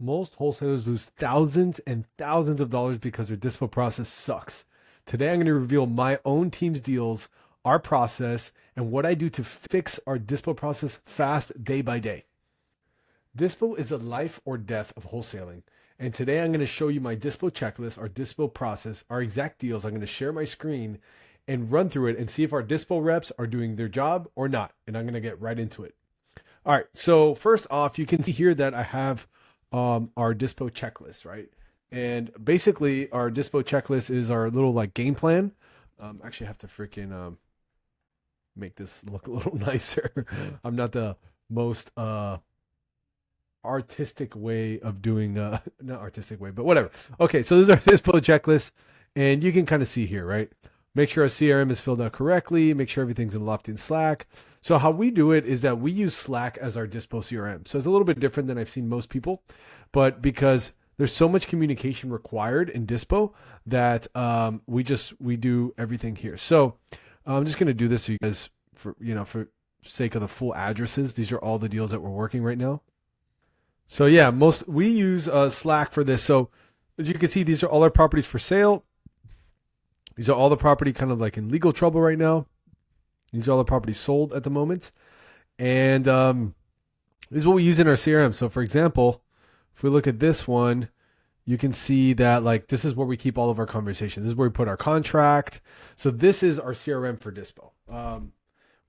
Most wholesalers lose thousands and thousands of dollars because their dispo process sucks. Today, I'm going to reveal my own team's deals, our process, and what I do to fix our dispo process fast day by day. Dispo is the life or death of wholesaling. And today, I'm going to show you my dispo checklist, our dispo process, our exact deals. I'm going to share my screen and run through it and see if our dispo reps are doing their job or not. And I'm going to get right into it. All right. So first off, you can see here that I have our dispo checklist, right? And basically our dispo checklist is our little like game plan. Actually I have to freaking make this look a little nicer. I'm not the most artistic way of doing not artistic way, but whatever. Okay, so this is our dispo checklist, and you can kind of see here, right? Make sure our CRM is filled out correctly, make sure everything's in locked in Slack. So how we do it is that we use Slack as our Dispo CRM. So it's a little bit different than I've seen most people, but because there's so much communication required in Dispo that we do everything here. So I'm just going to do this so you guys, for sake of the full addresses, these are all the deals that we're working right now. So yeah, we use Slack for this. So as you can see, these are all our properties for sale. These are all the property kind of like in legal trouble right now. These are all the properties sold at the moment. And this is what we use in our CRM. So for example, if we look at this one, you can see that like this is where we keep all of our conversations. This is where we put our contract. So this is our CRM for Dispo,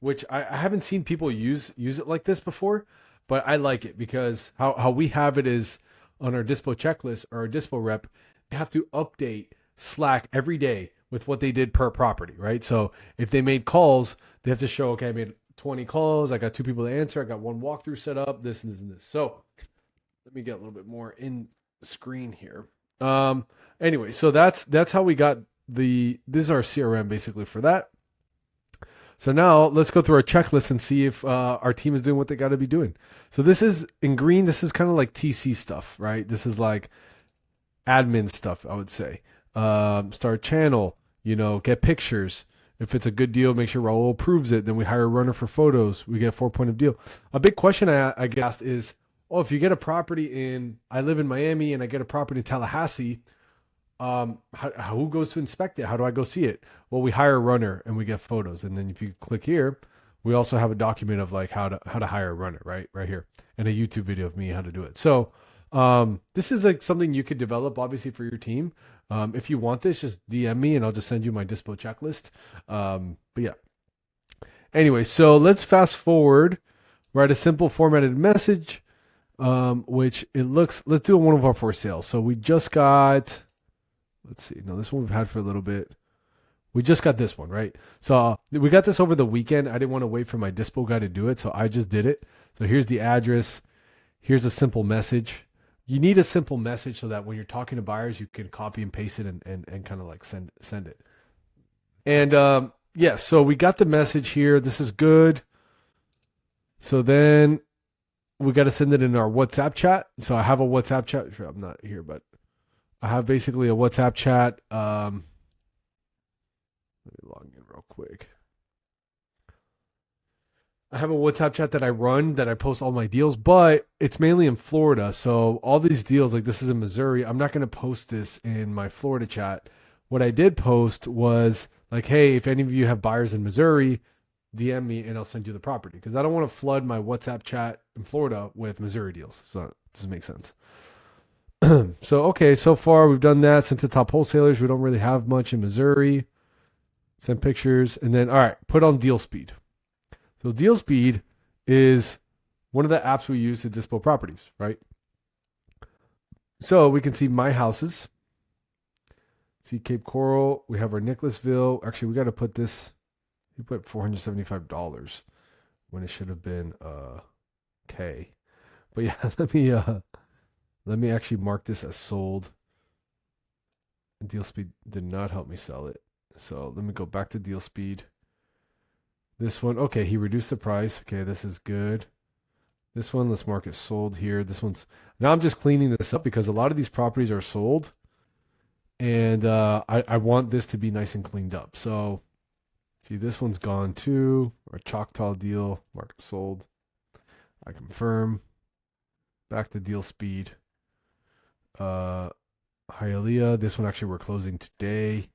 which I haven't seen people use it like this before, but I like it because how we have it is on our Dispo checklist or our Dispo rep, they have to update Slack every day with what they did per property, right? So if they made calls, they have to show, okay, I made 20 calls. I got 2 people to answer. I got 1 walkthrough set up, this and this and this. So let me get a little bit more in the screen here. Anyway, so that's how we got this is our CRM basically for that. So now let's go through our checklist and see if our team is doing what they got to be doing. So this is in green. This is kind of like TC stuff, right? This is like admin stuff, I would say. Start channel, get pictures. If it's a good deal, make sure Raul approves it. Then we hire a runner for photos. We get a 4-point of deal. A big question I get asked is, if you get a property I live in Miami and I get a property in Tallahassee, who goes to inspect it? How do I go see it? Well, we hire a runner and we get photos. And then if you click here, we also have a document of like how to hire a runner, right here, and a YouTube video of me how to do it. So this is like something you could develop obviously for your team. If you want this, just DM me and I'll just send you my Dispo checklist. But yeah. Anyway, so let's fast forward. Write a simple formatted message, which let's do one of our for sales. So we just got, let's see. No, this one we've had for a little bit. We just got this one, right? So we got this over the weekend. I didn't want to wait for my Dispo guy to do it, so I just did it. So here's the address. Here's a simple message. You need a simple message so that when you're talking to buyers, you can copy and paste it and kind of like send it. And yeah, so we got the message here. This is good. So then we got to send it in our WhatsApp chat. So I have a WhatsApp chat. Sure, I'm not here, but I have basically a WhatsApp chat. Let me log in real quick. I have a WhatsApp chat that I run that I post all my deals, but it's mainly in Florida. So all these deals, like this is in Missouri, I'm not going to post this in my Florida chat. What I did post was like, hey, if any of you have buyers in Missouri, DM me and I'll send you the property. Because I don't want to flood my WhatsApp chat in Florida with Missouri deals. So it doesn't make sense. So, okay, so far we've done that. Since the top wholesalers, we don't really have much in Missouri. Send pictures. And then, all right, put on deal speed. So Deal Speed is one of the apps we use to dispo properties, right? So we can see my houses. See Cape Coral. We have our Nicholasville. Actually, we got to put this. We put $475 when it should have been K. But yeah, let me actually mark this as sold. Deal Speed did not help me sell it. So let me go back to Deal Speed. This one, okay, he reduced the price. Okay, this is good. This one, let's mark it sold here. This one's, now I'm just cleaning this up because a lot of these properties are sold. And I want this to be nice and cleaned up. So, see, this one's gone too. Our Choctaw deal, mark it sold. I confirm. Back to Deal Speed. 𝐒𝐻𝐢𝐿. This one actually we're closing today.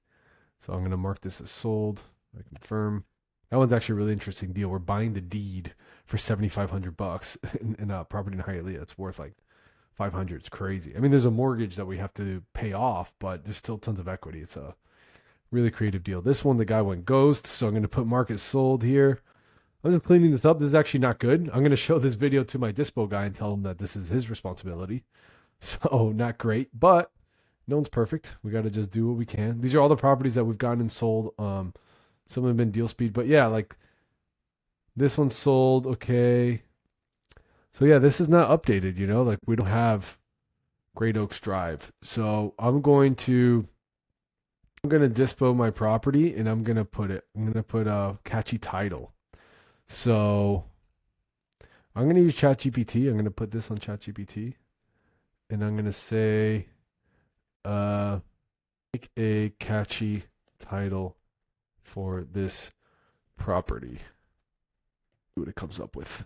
So I'm going to mark this as sold. I confirm. That one's actually a really interesting deal. We're buying the deed for $7,500 in a property in 𝐒𝐻𝐢𝐿. It's worth like 500. It's crazy. I mean, there's a mortgage that we have to pay off, but there's still tons of equity. It's a really creative deal. This one, the guy went ghost, so I'm going to put market sold here. I'm just cleaning this up. This is actually not good. I'm going to show this video to my Dispo guy and tell him that this is his responsibility. So not great, but no one's perfect. We got to just do what we can. These are all the properties that we've gotten and sold. Some of them have been deal speed, but yeah, like this one's sold. Okay. So yeah, this is not updated, you know, like we don't have Great Oaks Drive. So I'm going to dispo my property and I'm going to put 𝐿𝐴𝐶𝐞𝐫 title. So I'm going to use ChatGPT. I'm going to put this on ChatGPT and I'm going to say, make a catchy title for this property. See what it comes up with.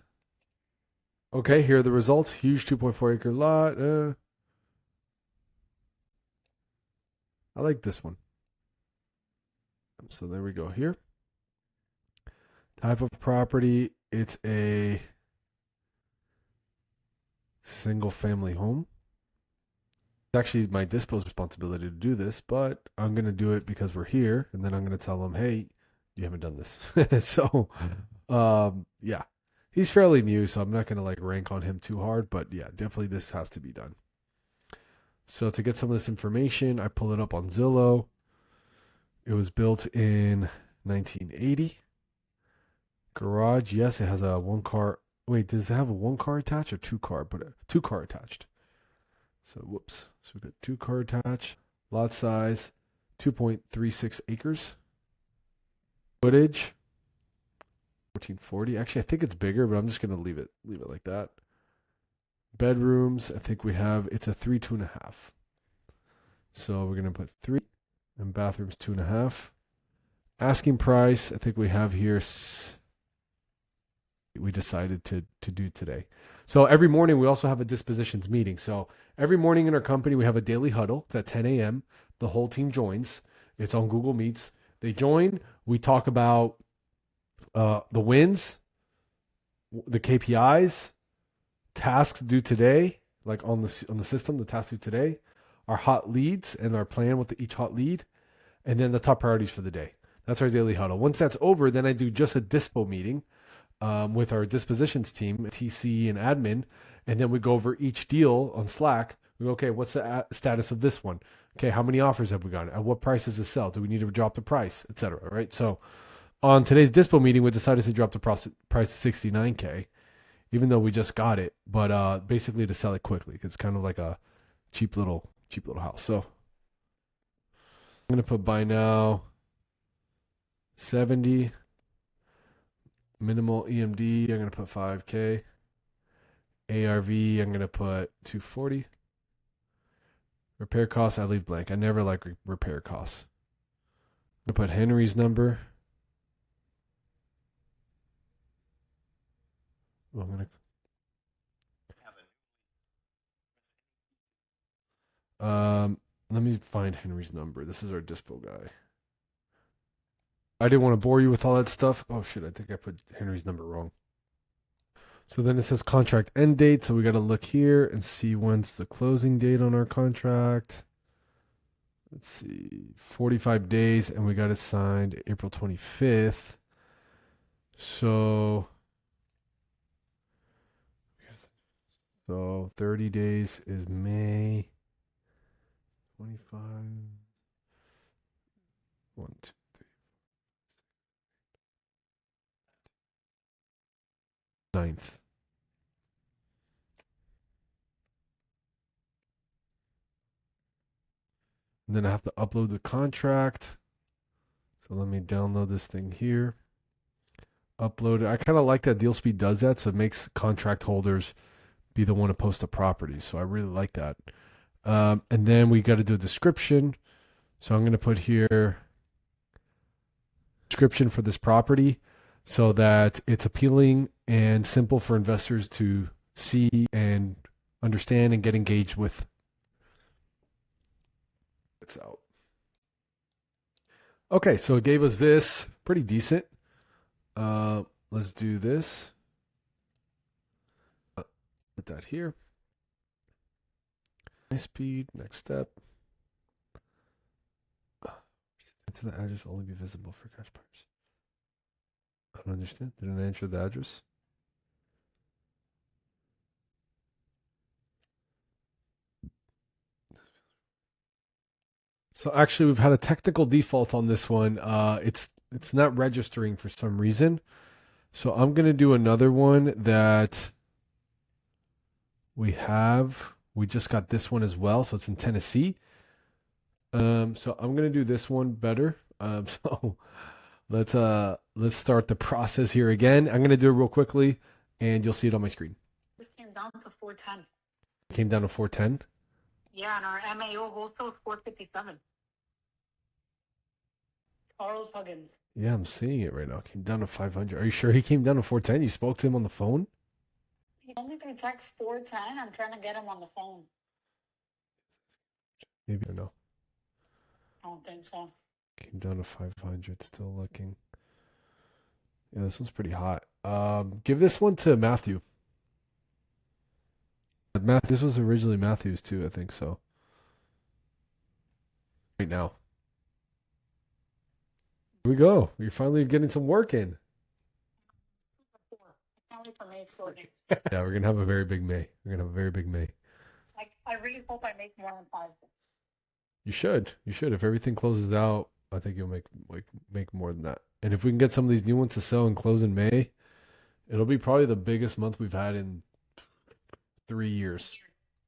Okay, here are the results. Huge 2.4 acre lot. I like this one. So there we go here. Type of property. It's a single family home. It's actually my Dispo's responsibility to do this, but I'm going to do it because we're here. And then I'm going to tell them, hey, you haven't done this. So, yeah, he's fairly new, so I'm not going to like rank on him too hard, but yeah, definitely this has to be done. So to get some of this information, I pull it up on Zillow. It was built in 1980. Garage, yes, it has a one car. Wait, does it have a one car attached or two car? But two car attached. So whoops. So we got two car attached. Lot size, 2.36 acres. Footage, 1440. Actually, I think it's bigger, but I'm just gonna leave it like that. Bedrooms, I think we have, it's a 3, 2.5. So we're gonna put 3, and bathrooms 2.5. Asking price, I think we have here, we decided to do today. So every morning we also have a dispositions meeting. So every morning in our company we have a daily huddle. It's at 10 a.m. The whole team joins. It's on Google Meets. They join. We talk about the wins, the KPIs, tasks due today, like on the system, the tasks due today, our hot leads and our plan with each hot lead, and then the top priorities for the day. That's our daily huddle. Once that's over, then I do just a dispo meeting with our dispositions team, TC and admin, and then we go over each deal on Slack. We go, okay, what's the status of this one? Okay, how many offers have we got? At what price does it sell? Do we need to drop the price, etc. Right? So on today's dispo meeting, we decided to drop the price to $69K, even though we just got it, but basically to sell it quickly. It's kind of like a cheap little house. So I'm gonna put buy now 70. Minimal EMD, I'm gonna put 5K. ARV, I'm gonna put 240. Repair costs, I leave blank. I never like repair costs. I'm gonna put Henry's number. Well, let me find Henry's number. This is our dispo guy. I didn't want to bore you with all that stuff. Oh shit, I think I put Henry's number wrong. So then it says contract end date. So we got to look here and see when's the closing date on our contract. Let's see, 45 days, and we got it signed April 25th. So 30 days is May 25. 1, 2, 3, 9th. And then I have to upload the contract. So let me download this thing here. Upload it. I kind of like that DealSpeed does that, so it makes contract holders be the one to post the property. So I really like that. And then we got to do a description. So I'm going to put here description for this property so that it's appealing and simple for investors to see and understand and get engaged with. It's out. Okay, so it gave us this. Pretty decent. Let's do this. Put that here. Speed, next step. To the address will only be visible for cash buyers. I don't understand. Didn't I enter the address? So actually, we've had a technical default on this one. It's not registering for some reason. So I'm gonna do another one that we have. We just got this one as well, so it's in Tennessee. So I'm gonna do this one better. So let's start the process here again. I'm gonna do it real quickly, and you'll see it on my screen. This came down to 410. Came down to 410. Yeah, and our MAO wholesale is 457. Charles Huggins. Yeah, I'm seeing it right now. Came down to 500. Are you sure he came down to 410? You spoke to him on the phone? He only can text 410. I'm trying to get him on the phone. Maybe I know. I don't think so. Came down to 500. Still looking. Yeah, this one's pretty hot. Give this one to Matthew. This was originally Matthew's too, I think so. Right now. Here we go. You're finally getting some work in. I can't wait for May 40. Yeah, we're gonna have a very big May. We're gonna have a very big May. I really hope I make more than 5. You should. You should. If everything closes out, I think you'll make more than that. And if we can get some of these new ones to sell and close in May, it'll be probably the biggest month we've had in 3 years.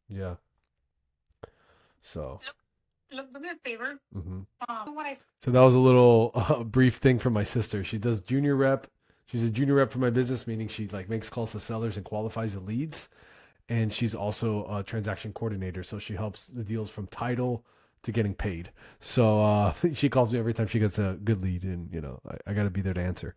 Yeah. So. Look, do me a favor. So that was a little brief thing from my sister. She does junior rep. She's a junior rep for my business, meaning she like makes calls to sellers and qualifies the leads. And she's also a transaction coordinator. So she helps the deals from title to getting paid. So she calls me every time she gets a good lead, and I got to be there to answer.